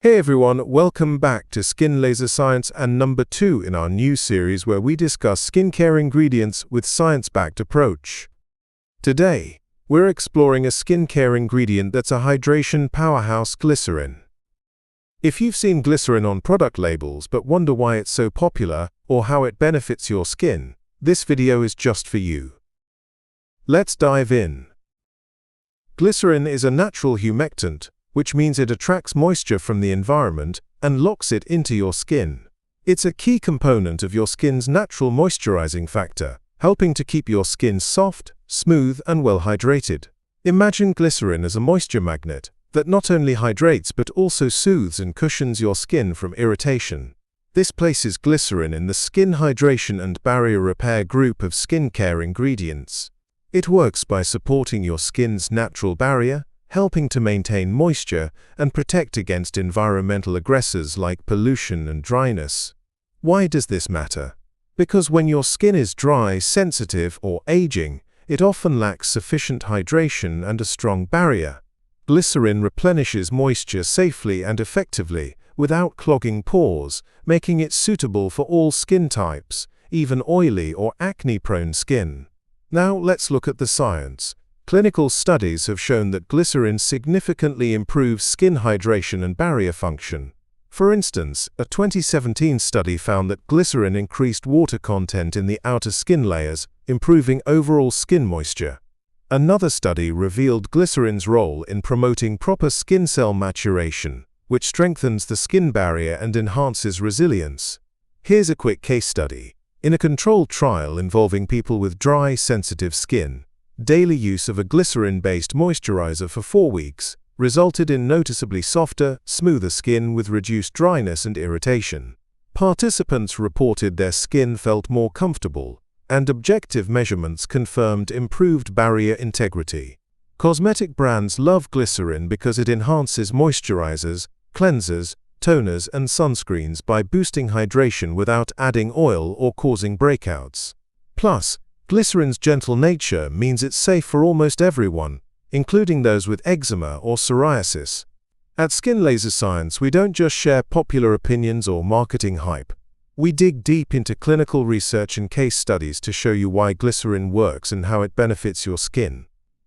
Hey everyone, welcome back to SkinLaserScience and number 2 in our new series where we discuss skincare ingredients with science-backed approach. Today, we're exploring a skincare ingredient that's a hydration powerhouse, glycerin. If you've seen glycerin on product labels but wonder why it's so popular or how it benefits your skin, this video is just for you. Let's dive in. Glycerin is a natural humectant, which means it attracts moisture from the environment and locks it into your skin. It's a key component of your skin's natural moisturizing factor, helping to keep your skin soft, smooth, and well hydrated. Imagine glycerin as a moisture magnet that not only hydrates but also soothes and cushions your skin from irritation. This places glycerin in the skin hydration and barrier repair group of skincare ingredients. It works by supporting your skin's natural barrier, helping to maintain moisture and protect against environmental aggressors like pollution and dryness. Why does this matter? Because when your skin is dry, sensitive, or aging, it often lacks sufficient hydration and a strong barrier. Glycerin replenishes moisture safely and effectively without clogging pores, making it suitable for all skin types, even oily or acne-prone skin. Now let's look at the science. Clinical studies have shown that glycerin significantly improves skin hydration and barrier function. For instance, a 2017 study found that glycerin increased water content in the outer skin layers, improving overall skin moisture. Another study revealed glycerin's role in promoting proper skin cell maturation, which strengthens the skin barrier and enhances resilience. Here's a quick case study. In a controlled trial involving people with dry, sensitive skin, daily use of a glycerin-based moisturizer for 4 weeks resulted in noticeably softer, smoother skin with reduced dryness and irritation. Participants reported their skin felt more comfortable, and objective measurements confirmed improved barrier integrity. Cosmetic brands love glycerin because it enhances moisturizers, cleansers, toners, and sunscreens by boosting hydration without adding oil or causing breakouts. Plus, glycerin's gentle nature means it's safe for almost everyone, including those with eczema or psoriasis. At SkinLaserScience, we don't just share popular opinions or marketing hype. We dig deep into clinical research and case studies to show you why glycerin works and how it benefits your skin.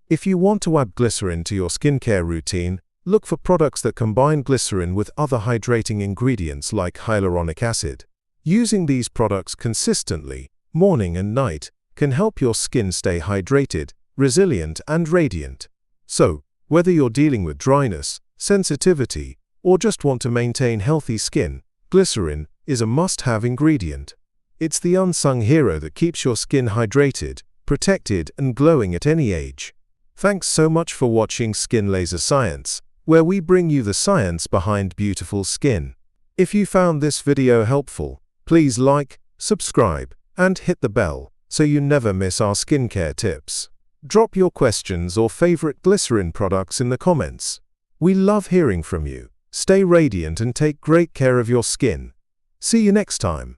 If you want to add glycerin to your skincare routine, look for products that combine glycerin with other hydrating ingredients like hyaluronic acid. Using these products consistently, morning and night, can help your skin stay hydrated, resilient, and radiant. So, whether you're dealing with dryness, sensitivity, or just want to maintain healthy skin, glycerin is a must-have ingredient. It's the unsung hero that keeps your skin hydrated, protected, and glowing at any age. Thanks so much for watching SkinLaserScience, where we bring you the science behind beautiful skin. If you found this video helpful, please like, subscribe, and hit the bell so you never miss our skincare tips. Drop your questions or favorite glycerin products in the comments. We love hearing from you. Stay radiant and take great care of your skin. See you next time.